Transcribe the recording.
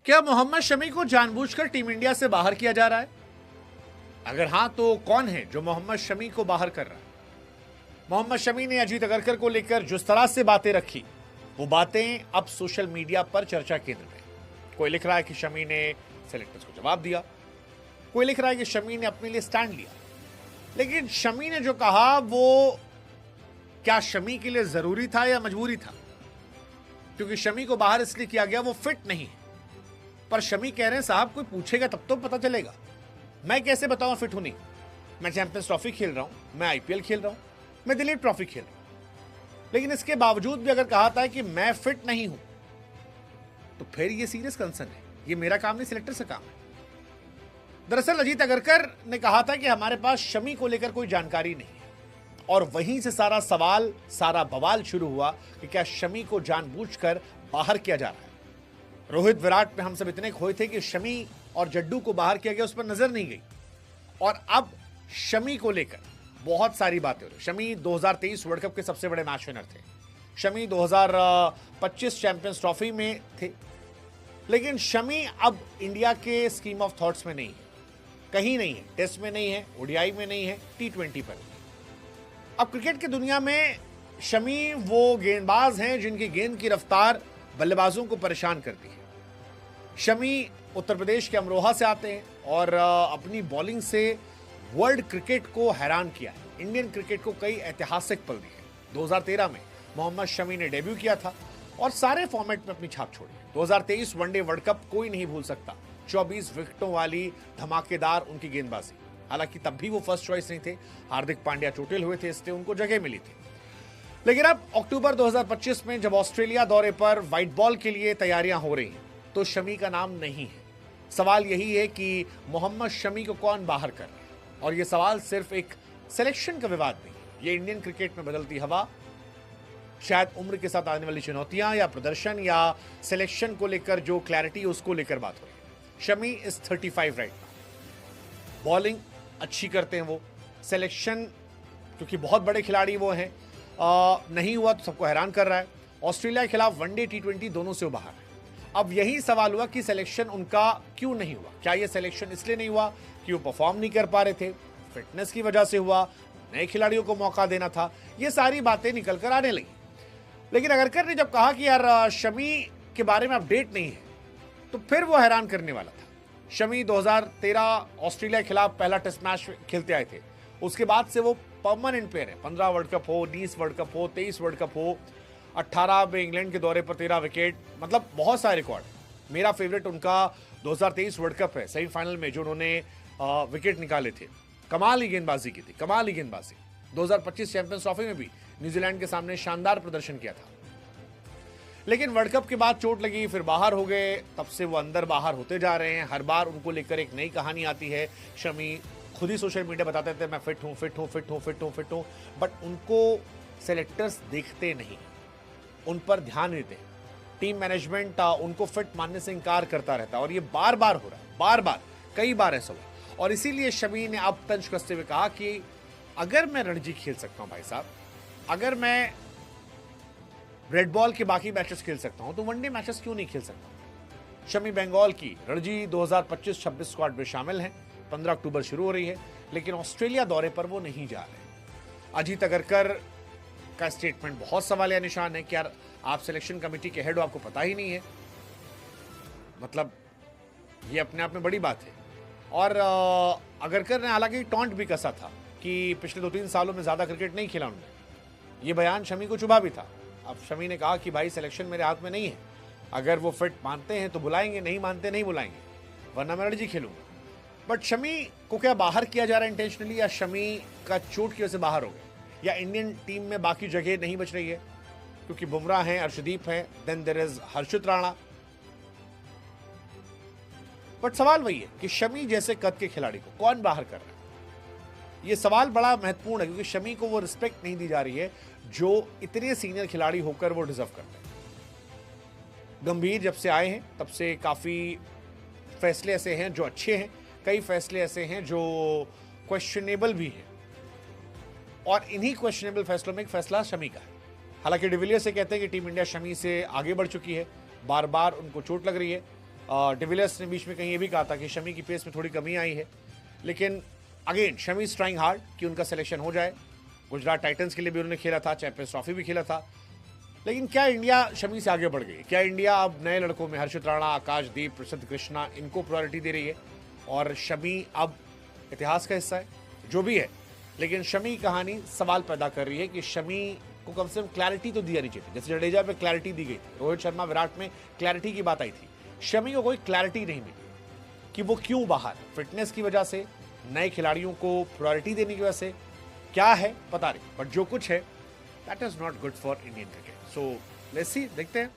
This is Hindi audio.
क्या मोहम्मद शमी को जानबूझकर टीम इंडिया से बाहर किया जा रहा है? अगर हां तो कौन है जो मोहम्मद शमी को बाहर कर रहा है? मोहम्मद शमी ने अजीत अगरकर को लेकर जिस तरह से बातें रखी, वो बातें अब सोशल मीडिया पर चर्चा केंद्र में। कोई लिख रहा है कि शमी ने सेलेक्टर्स को जवाब दिया, कोई लिख रहा है कि शमी ने अपने लिए स्टैंड लिया। लेकिन शमी ने जो कहा वो क्या शमी के लिए जरूरी था या मजबूरी था? क्योंकि शमी को बाहर इसलिए किया गया वो फिट नहीं है। पर शमी कह रहे हैं साहब कोई पूछेगा तब तो पता चलेगा, मैं कैसे बताऊं फिट हूं नहीं? मैं चैंपियंस ट्रॉफी खेल रहा हूं, मैं आईपीएल खेल रहा हूं, मैं दिलीप ट्रॉफी खेल रहा हूं, लेकिन इसके बावजूद भी अगर कहा था कि मैं फिट नहीं हूं तो फिर ये सीरियस कंसर्न है। ये मेरा काम नहीं, सिलेक्टर से काम है। दरअसल अजीत अगरकर ने कहा था कि हमारे पास शमी को लेकर कोई जानकारी नहीं है, और वहीं से सारा सवाल, सारा बवाल शुरू हुआ कि क्या शमी को जानबूझकर बाहर किया जा रहा है। रोहित विराट में हम सब इतने खोए थे कि शमी और जड्डू को बाहर किया गया, उस पर नजर नहीं गई। और अब शमी को लेकर बहुत सारी बातें हो रही। शमी 2023 वर्ल्ड कप के सबसे बड़े मैच विनर थे, शमी 2025 चैंपियंस ट्रॉफी में थे, लेकिन शमी अब इंडिया के स्कीम ऑफ थॉट्स में नहीं है, कहीं नहीं है। टेस्ट में नहीं है, ओडीआई में नहीं है, T20 पर। अब क्रिकेट की दुनिया में शमी वो गेंदबाज हैं जिनकी गेंद की रफ्तार बल्लेबाजों को परेशान करती है। शमी उत्तर प्रदेश के अमरोहा से आते हैं और अपनी बॉलिंग से वर्ल्ड क्रिकेट को हैरान किया है, इंडियन क्रिकेट को कई ऐतिहासिक पल दिए। 2013 में मोहम्मद शमी ने डेब्यू किया था और सारे फॉर्मेट में अपनी छाप छोड़ी। 2023 वनडे वर्ल्ड कप कोई नहीं भूल सकता, 24 विकेटों वाली धमाकेदार उनकी गेंदबाजी। हालांकि तब भी वो फर्स्ट चॉइस नहीं थे, हार्दिक पांड्या चोटिल हुए थे, इसलिए उनको जगह मिली थी। लेकिन अब अक्टूबर 2025 में जब ऑस्ट्रेलिया दौरे पर व्हाइट बॉल के लिए तैयारियां हो रही हैं, तो शमी का नाम नहीं है। सवाल यही है कि मोहम्मद शमी को कौन बाहर कर रहा है? और यह सवाल सिर्फ एक सिलेक्शन का विवाद नहीं है, यह इंडियन क्रिकेट में बदलती हवा, शायद उम्र के साथ आने वाली चुनौतियां, या प्रदर्शन, या सिलेक्शन को लेकर जो क्लैरिटी उसको लेकर बात हो रही है। Shami is 35 right now, bowling अच्छी करते हैं वो, सिलेक्शन क्योंकि बहुत बड़े खिलाड़ी वो हैं नहीं हुआ तो सबको हैरान कर रहा है। ऑस्ट्रेलिया के खिलाफ वनडे T20 दोनों से वो बाहर है। अब यही सवाल हुआ कि सिलेक्शन उनका क्यों नहीं हुआ? क्या ये सिलेक्शन इसलिए नहीं हुआ कि वो परफॉर्म नहीं कर पा रहे थे, फिटनेस की वजह से हुआ, नए खिलाड़ियों को मौका देना था? ये सारी बातें निकल कर आने लगी। लेकिन अगरकर ने जब कहा कि यार शमी के बारे में अपडेट नहीं है, तो फिर वो हैरान करने वाला था। शमी 2013 ऑस्ट्रेलिया के खिलाफ पहला टेस्ट मैच खेलते आए थे, उसके बाद से वो परमानेंट प्लेयर है। 15 वर्ल्ड कप हो, 20 वर्ल्ड कप हो, 23 वर्ल्ड कप हो, 18 में इंग्लैंड के दौरे पर 13 विकेट, मतलब बहुत सारे रिकॉर्ड। मेरा फेवरेट उनका 2023 वर्ल्ड कप है, सेमीफाइनल में जो उन्होंने विकेट निकाले थे, कमाल ही गेंदबाजी की थी, कमाल ही गेंदबाजी। 2025 चैंपियंस ट्रॉफी में भी न्यूजीलैंड के सामने शानदार प्रदर्शन किया था। लेकिन वर्ल्ड कप के बाद चोट लगी, फिर बाहर हो गए, तब से वो अंदर बाहर होते जा रहे हैं। हर बार उनको लेकर एक नई कहानी आती है। शमी खुद ही सोशल मीडिया बताते थे मैं फिट हूं, फिट हूं, फिट हूं, फिट हूं, फिट हूं, बट उनको सेलेक्टर्स देखते नहीं, उन पर ध्यान नहीं देते। टीम मैनेजमेंट उनको फिट मानने से इंकार करता रहता है, और ये बार बार हो रहा है, बार बार, कई बार ऐसा हुआ। और इसीलिए शमी ने अब तंज कसते हुए कहा कि अगर मैं रणजी खेल सकता हूं भाई साहब, अगर मैं रेड बॉल के बाकी मैचेस खेल सकता हूं, तो वनडे मैचेस क्यों नहीं खेल सकता? शमी बंगाल की रणजी 2025-26 स्क्वाड में शामिल हैं। 15 अक्टूबर शुरू हो रही है, लेकिन ऑस्ट्रेलिया दौरे पर वो नहीं जा रहे। अजीत अगरकर का स्टेटमेंट बहुत सवालिया निशान है कि यार आप सिलेक्शन कमेटी के हेड हो, आपको पता ही नहीं है, मतलब ये अपने आप में बड़ी बात है। और अगरकर ने हालांकि टॉन्ट भी कसा था कि पिछले 2-3 सालों में ज्यादा क्रिकेट नहीं खेला उन्होंने। ये बयान शमी को चुभा भी था। अब शमी ने कहा कि भाई सिलेक्शन मेरे हाथ में नहीं है, अगर वो फिट मानते हैं तो बुलाएंगे, नहीं मानते नहीं बुलाएंगे, वरना मैं रणजी खेलूंगा। बट शमी को क्या बाहर किया जा रहा है इंटेंशनली, या शमी का चोट की वजह से बाहर हो गए, या इंडियन टीम में बाकी जगह नहीं बच रही है? क्योंकि बुमराह हैं, अर्शदीप हैं, then there is Harshit Rana. But सवाल वही है कि शमी जैसे कद के खिलाड़ी को कौन बाहर कर रहा है? ये सवाल बड़ा महत्वपूर्ण है, क्योंकि शमी को वो रिस्पेक्ट नहीं दी जा रही है जो इतने सीनियर खिलाड़ी होकर वो डिजर्व करते हैं। गंभीर जब से आए हैं तब से काफी फैसले ऐसे हैं जो अच्छे हैं, कई फैसले ऐसे हैं जो क्वेश्चनेबल भी हैं, और इन्हीं क्वेश्चनेबल फैसलों में एक फैसला शमी का है। हालांकि डिविलियर्स से कहते हैं कि टीम इंडिया शमी से आगे बढ़ चुकी है, बार बार उनको चोट लग रही है, डिविलियर्स ने बीच में कहीं ये भी कहा था कि शमी की पेस में थोड़ी कमी आई है, लेकिन again Shami is trying hard कि उनका सिलेक्शन हो जाए। गुजरात टाइटंस के लिए भी उन्होंने खेला था, चैंपियंस ट्रॉफी भी खेला था। लेकिन क्या इंडिया शमी से आगे बढ़ गई? क्या इंडिया अब नए लड़कों में हर्षित राणा, आकाशदीप, प्रसिद्ध कृष्णा, इनको प्रायोरिटी दे रही है और शमी अब इतिहास का हिस्सा है? जो भी है, लेकिन शमी कहानी सवाल पैदा कर रही है कि शमी को कम से कम क्लैरिटी तो दिया नहीं चाहिए। जैसे जडेजा पे क्लैरिटी दी गई थी, रोहित शर्मा, विराट में क्लैरिटी की बात आई थी, शमी को कोई क्लैरिटी नहीं मिली कि वो क्यों बाहर। फिटनेस की वजह से, नए खिलाड़ियों को प्रायोरिटी देने की वजह से, क्या है पता नहीं, बट जो कुछ है that is not good for Indian cricket. So let's see, देखते हैं।